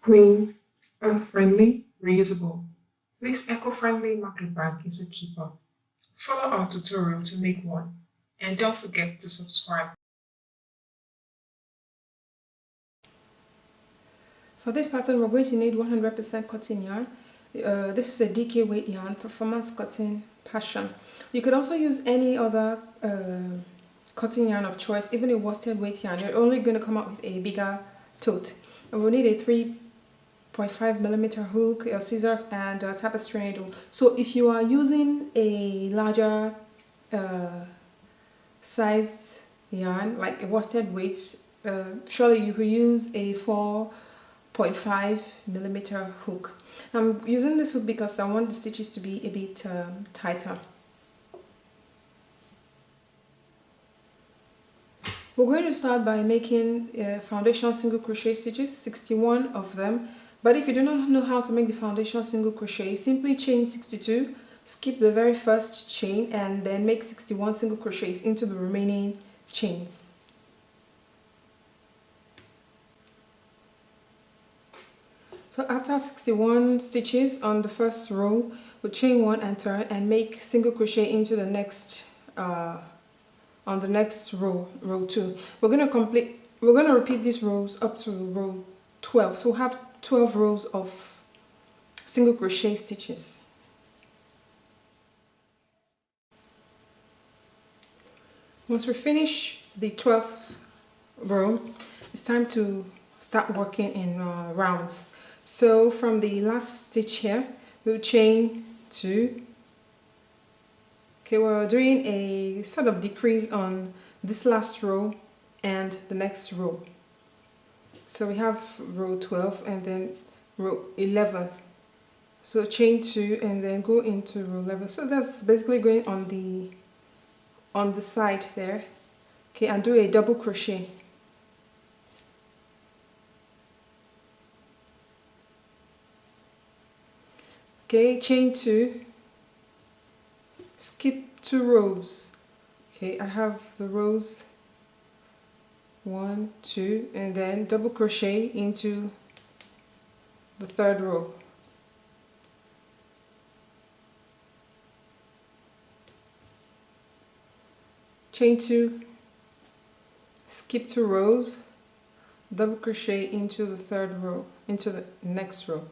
Clean, earth-friendly, reusable. This eco-friendly market bag is a keeper. Follow our tutorial to make one. And don't forget to subscribe. For this pattern, we're going to need 100% cotton yarn. This is a DK weight yarn, Performance Cotton Passion. You could also use any other cotton yarn of choice, even a worsted weight yarn. You're only going to come up with a bigger tote. And we'll need a 3.5mm hook, scissors, and a tapestry needle. So if you are using a larger sized yarn, like a worsted weight, surely you could use a 4.5mm hook. I'm using this hook because I want the stitches to be a bit tighter. We're going to start by making foundation single crochet stitches, 61 of them. But if you do not know how to make the foundation single crochet, simply chain 62, skip the very first chain, and then make 61 single crochets into the remaining chains. So after 61 stitches on the first row, we'll chain 1 and turn and make single crochet into the next on the next row, row 2. We're going to repeat these rows up to row 12. So we'll have 12 rows of single crochet stitches. Once we finish the 12th row, it's time to start working in rounds. So from the last stitch here, we'll chain 2. Okay, we're doing a sort of decrease on this last row and the next row. So we have row 12 and then row 11. So chain 2 and then go into row 11. So that's basically going on the side there. Okay, and do a double crochet. Okay, chain 2, skip 2 rows. Okay, I have the rows 1, 2, and then double crochet into the 3rd row. Chain 2, skip 2 rows, double crochet into the 3rd row, into the next row.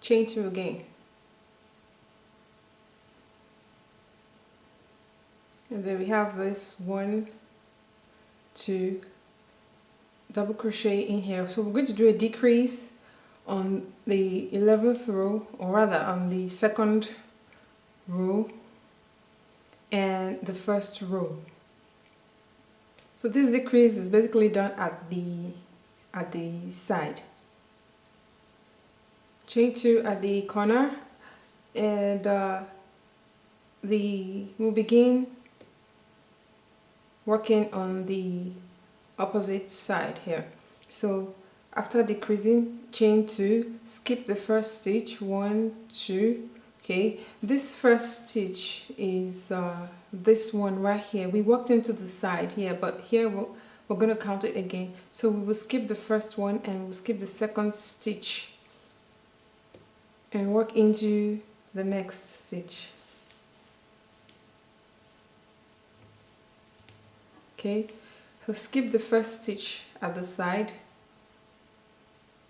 Chain 2 again. And then we have this 1, 2, double crochet in here. So we're going to do a decrease on the 11th row, or rather on the 2nd row and the 1st row. So this decrease is basically done at the side. Chain 2 at the corner, and we'll begin working on the opposite side here. So after decreasing, chain 2, skip the first stitch, 1, 2. Okay, this first stitch is this one right here. We worked into the side here, but here we're going to count it again. So we will skip the first one and we'll skip the second stitch and work into the next stitch. Okay, so skip the first stitch at the side,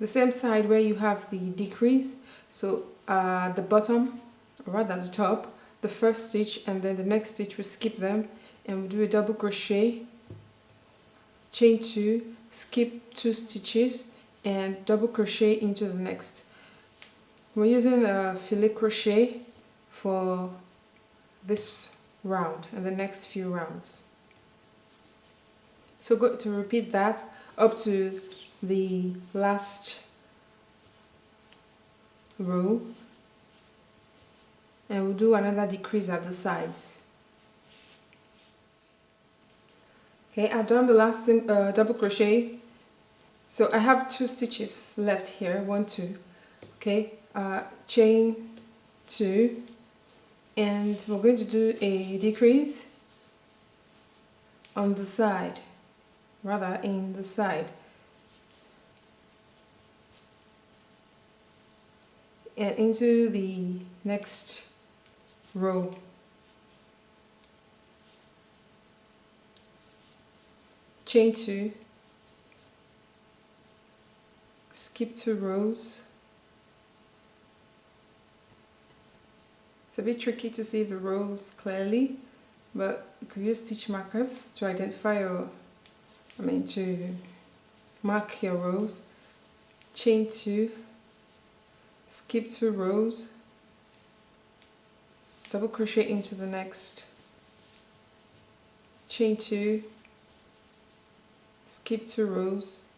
the same side where you have the decrease. So the bottom, or rather the top, the first stitch, and then the next stitch we skip them and we do a double crochet, chain 2, skip 2 stitches and double crochet into the next. We're using a filet crochet for this round and the next few rounds. So go to repeat that up to the last row, and we'll do another decrease at the sides. Okay, I've done the last double crochet, so I have 2 stitches left here, 1, 2. Okay, chain 2, and we're going to do a decrease on the side, rather in the side, and into the next row. Chain 2, skip 2 rows. It's a bit tricky to see the rows clearly, but you could use stitch markers to identify your, to mark your rows. Chain 2, skip 2 rows, double crochet into the next, chain 2, skip 2 rows,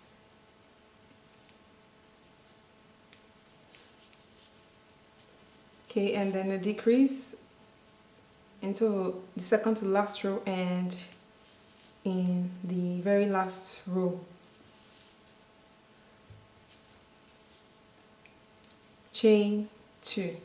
okay, and then a decrease into the second to last row and in the very last row. Chain 2.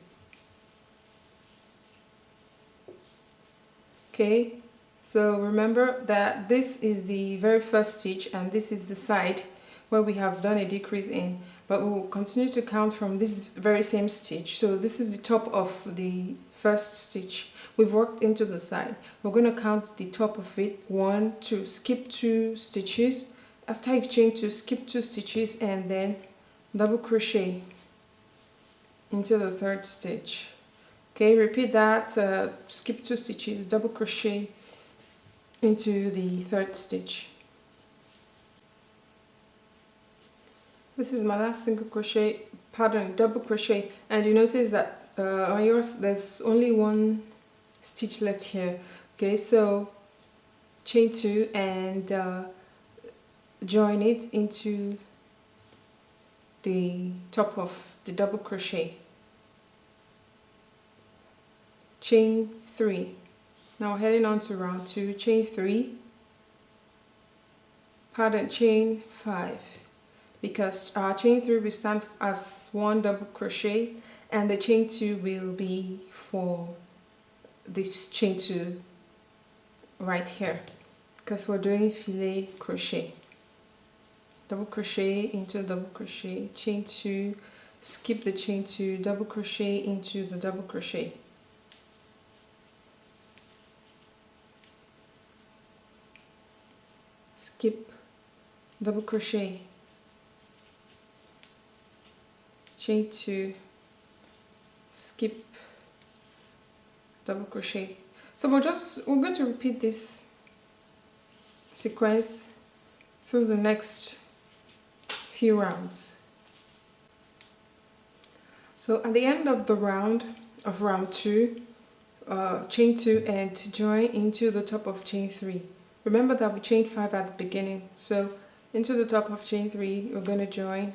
Okay, so remember that this is the very first stitch and this is the side where we have done a decrease in, but we'll continue to count from this very same stitch. So this is the top of the first stitch. We've worked into the side. We're going to count the top of it. 1, 2, skip 2 stitches. After you've chained 2, skip 2 stitches and then double crochet into the third stitch. Okay, repeat that, skip 2 stitches, double crochet into the third stitch. This is my last single crochet, double crochet, and you notice that on yours there's only one stitch left here. Okay, so chain 2 and join it into the top of the double crochet. Chain 3. Now heading on to round 2, chain 3, chain 5, because our chain 3 will stand as one double crochet and the chain 2 will be for this chain 2 right here, because we're doing filet crochet. Double crochet into double crochet, chain 2, skip the chain 2, double crochet into the double crochet. Skip, double crochet, chain 2, skip, double crochet. So we're going to repeat this sequence through the next few rounds. So at the end of the round of round 2, chain 2 and join into the top of chain 3. Remember that we chained 5 at the beginning, so into the top of chain 3 we're going to join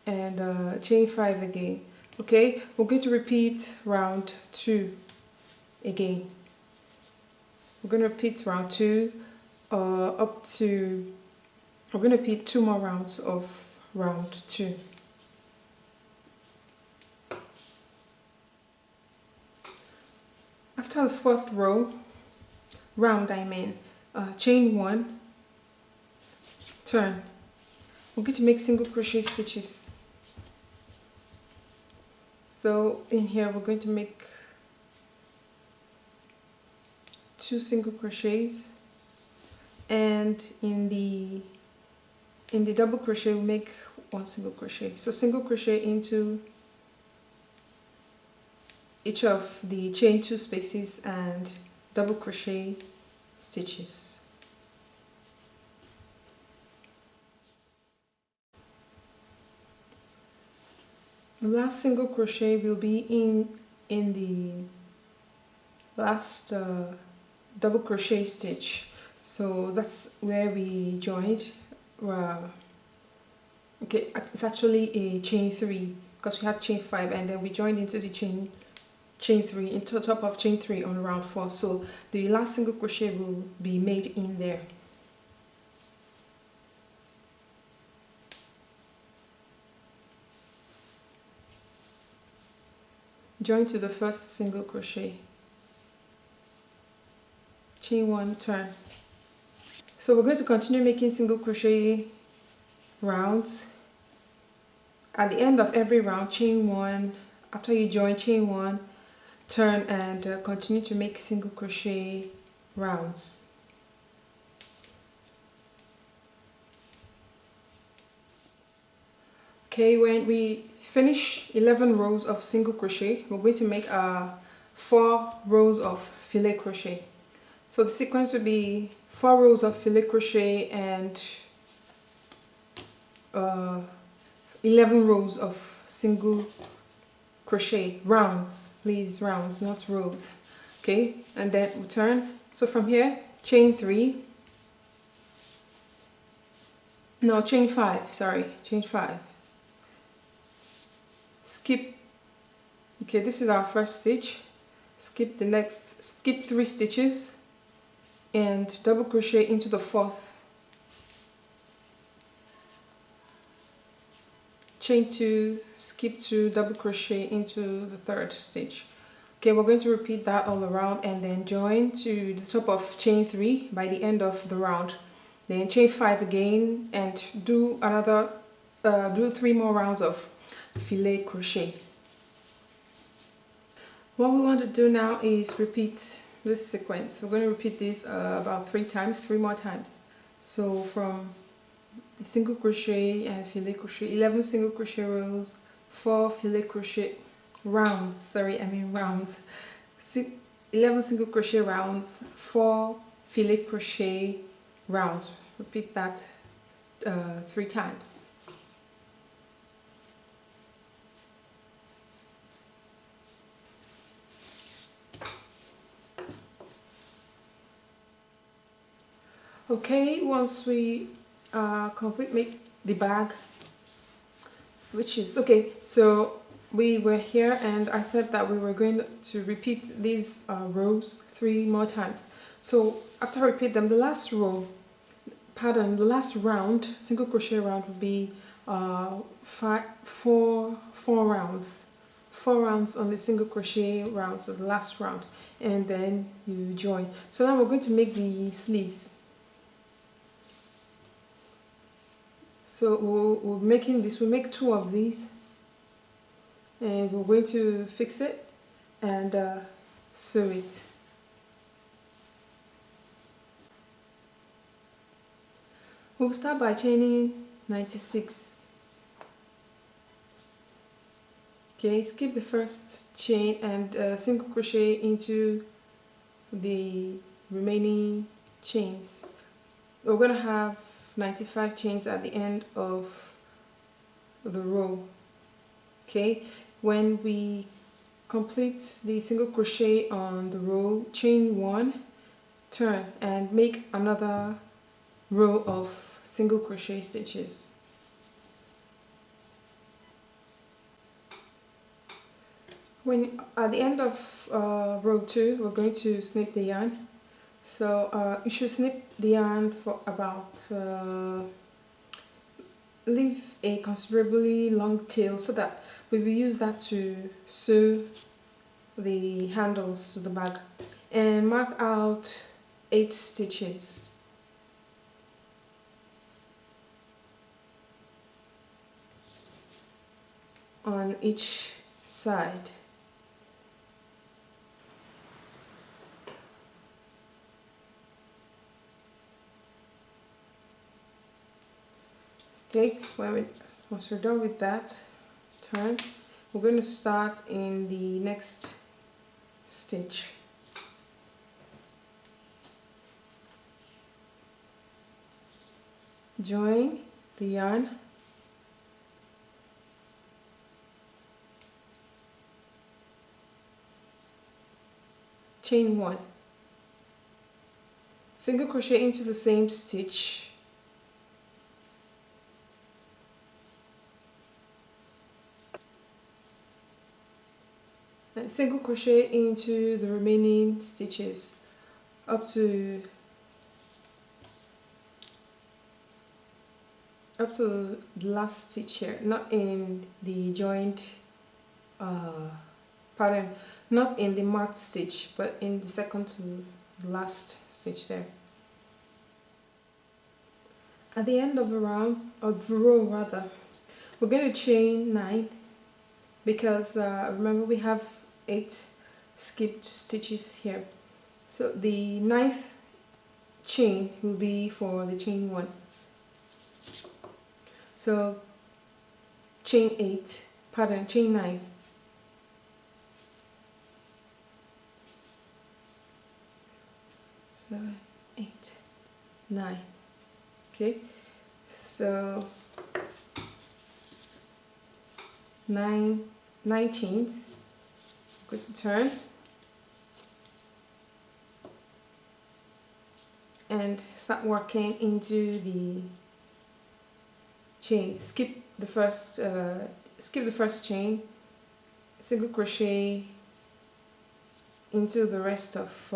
and chain 5 again. Okay, we're going to repeat round 2 again. We're going to repeat round 2 we're going to repeat 2 more rounds of round 2. After the 4th round, chain 1, turn. We're going to make single crochet stitches. So in here we're going to make 2 single crochets, and in the double crochet we make 1 single crochet. So single crochet into each of the chain 2 spaces and double crochet stitches. The last single crochet will be in the last double crochet stitch, so that's where we joined. Okay, it's actually a chain 3 because we had chain 5 and then we joined into the chain 3 into the top of chain 3 on round 4, so the last single crochet will be made in there. join to the first single crochet, chain 1, turn. So we're going to continue making single crochet rounds. At the end of every round, chain 1. After you join, chain 1, turn, and continue to make single crochet rounds. Okay, when we finish 11 rows of single crochet, we're going to make 4 rows of filet crochet. So the sequence would be 4 rows of filet crochet and 11 rows of single crochet rounds, please, rounds, not rows. Okay, and then we turn. So from here, chain 3, no, chain 5, sorry, chain 5, skip. Okay, this is our first stitch. Skip the next, skip 3 stitches and double crochet into the 4th, chain 2, skip 2, double crochet into the 3rd stitch. Okay, we're going to repeat that all around and then join to the top of chain 3 by the end of the round. Then chain 5 again and do another do 3 more rounds of filet crochet. What we want to do now is repeat this sequence. We're going to repeat this about 3 times, 3 more times. So from the single crochet and filet crochet, 11 single crochet rows, 4 filet crochet rounds, rounds, 11 single crochet rounds, 4 filet crochet rounds. Repeat that 3 times. Okay, once we make the bag, which is okay, so we were here and I said that we were going to repeat these rows 3 more times. So after I repeat them, the last round, single crochet round, would be 4 rounds. 4 rounds on the single crochet rounds of the last round, and then you join. So now we're going to make the sleeves. So we'll make 2 of these, and we're going to fix it and sew it. We'll start by chaining 96. Okay, skip the first chain and single crochet into the remaining chains. We're going to have 95 chains at the end of the row. Okay, when we complete the single crochet on the row, chain 1, turn, and make another row of single crochet stitches. When at the end of row 2, we're going to snip the yarn. So you should snip the yarn for about leave a considerably long tail so that we will use that to sew the handles to the bag, and mark out 8 stitches. On each side. Okay, once we're done with that, turn. We're going to start in the next stitch. Join the yarn, chain 1, single crochet into the same stitch, and single crochet into the remaining stitches up to the last stitch here, not in the joined pattern, not in the marked stitch but in the second to the last stitch there. At the end of the round, or the row rather, we're going to chain 9 because remember we have 8 skipped stitches here. So the 9th chain will be for the chain 1. So chain 8, pardon, chain 9. Seven, 8, 9. Okay, so 9 chains. Go to turn and start working into the chains. Skip the first chain, single crochet into the rest of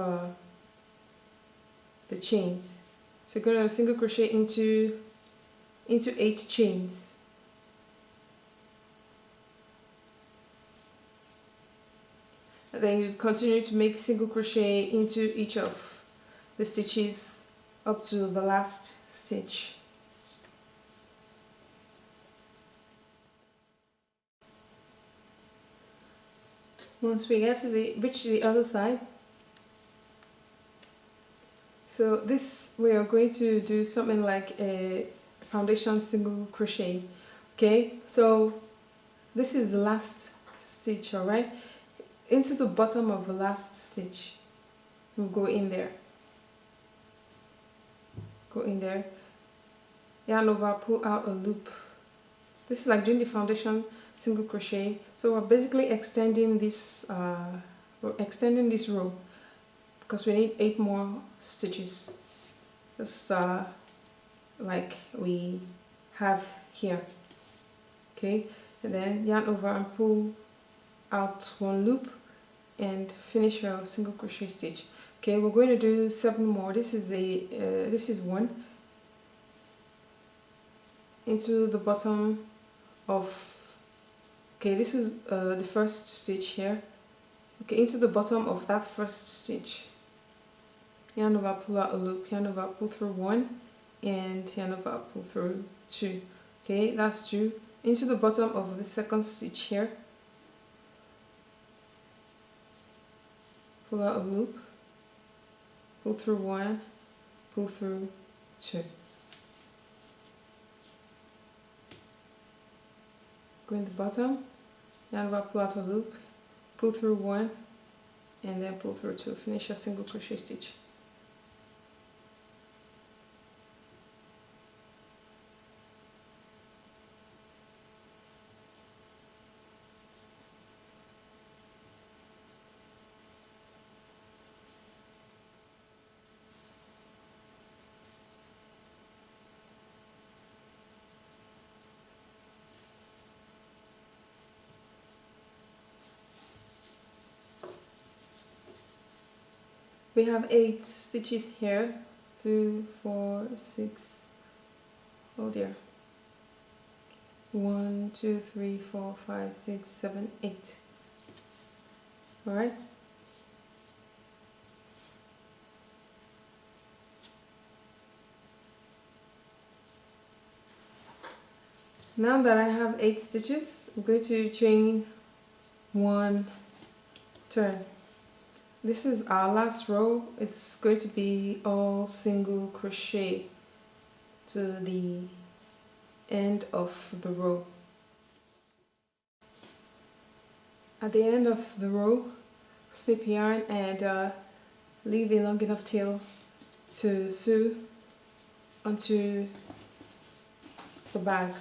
the chains. So you're going to single crochet into 8 chains. And then you continue to make single crochet into each of the stitches up to the last stitch. Once we get to reach the other side, so this we are going to do something like a foundation single crochet. Okay, so this is the last stitch, all right? Into the bottom of the last stitch, we'll go in there. Go in there, yarn over, pull out a loop. This is like doing the foundation single crochet. So we're basically extending this row because we need 8 more stitches, just like we have here. Okay, and then yarn over and pull out 1 loop and finish your single crochet stitch. Okay, we're going to do 7 more. This is 1 into the bottom of, okay, this is the first stitch here. Okay, into the bottom of that first stitch, yarn over, pull out a loop, yarn over, pull through 1, and yarn over, pull through 2. Okay, that's 2. Into the bottom of the second stitch here, pull out a loop, pull through 1, pull through 2. Go in the bottom, yarn over, pull out a loop, pull through 1, and then pull through 2. Finish a single crochet stitch. We have 8 stitches here. 2, 4, 6. Oh dear. 1, 2, 3, 4, 5, 6, 7, 8. All right. Now that I have 8 stitches, I'm going to chain 1 turn. This is our last row. It's going to be all single crochet to the end of the row. At the end of the row, snip yarn and leave a long enough tail to sew onto the bag.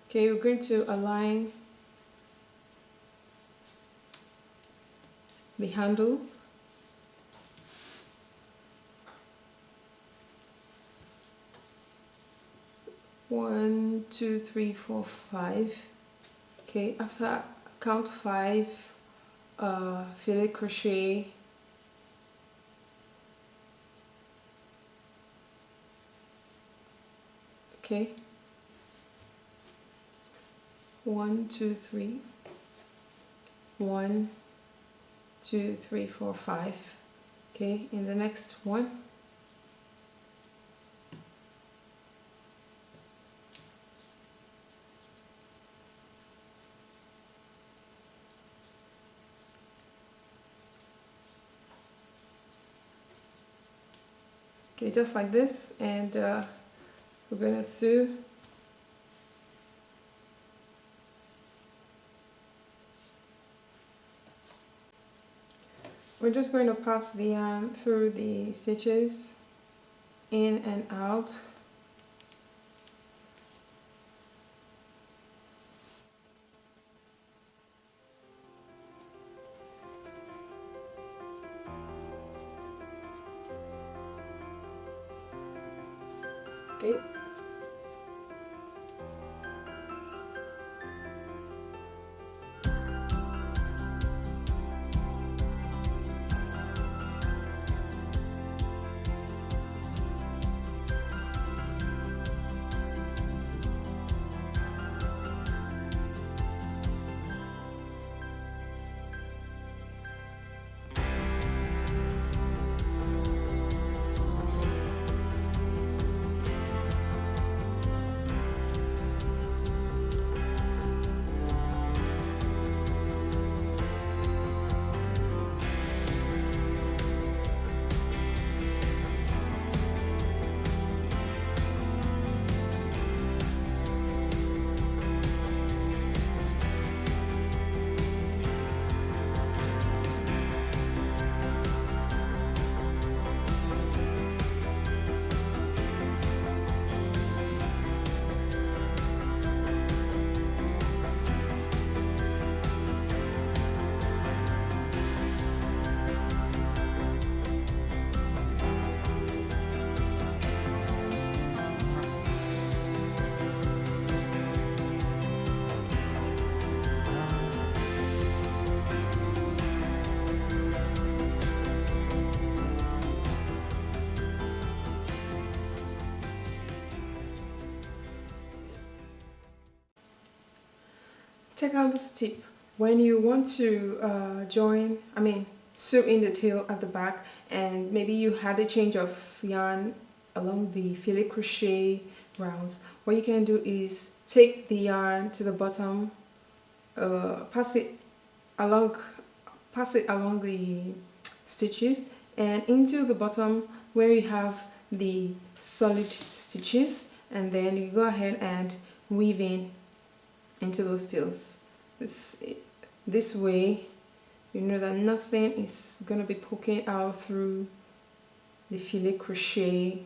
Okay, we're going to align the handles. One, two, three, four, 5. Okay, after count 5, fillet crochet Okay, 1 2 3, 1 2 3 4 5. Okay, in the next one, okay, just like this, and we're gonna sew. We're just going to pass the yarn through the stitches, in and out. Okay. Check out this tip. When you want to sew in the tail at the back, and maybe you had a change of yarn along the filet crochet rounds, what you can do is take the yarn to the bottom, pass it along the stitches and into the bottom where you have the solid stitches, and then you go ahead and weave in into those tails. This way you know that nothing is going to be poking out through the filet crochet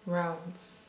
rounds.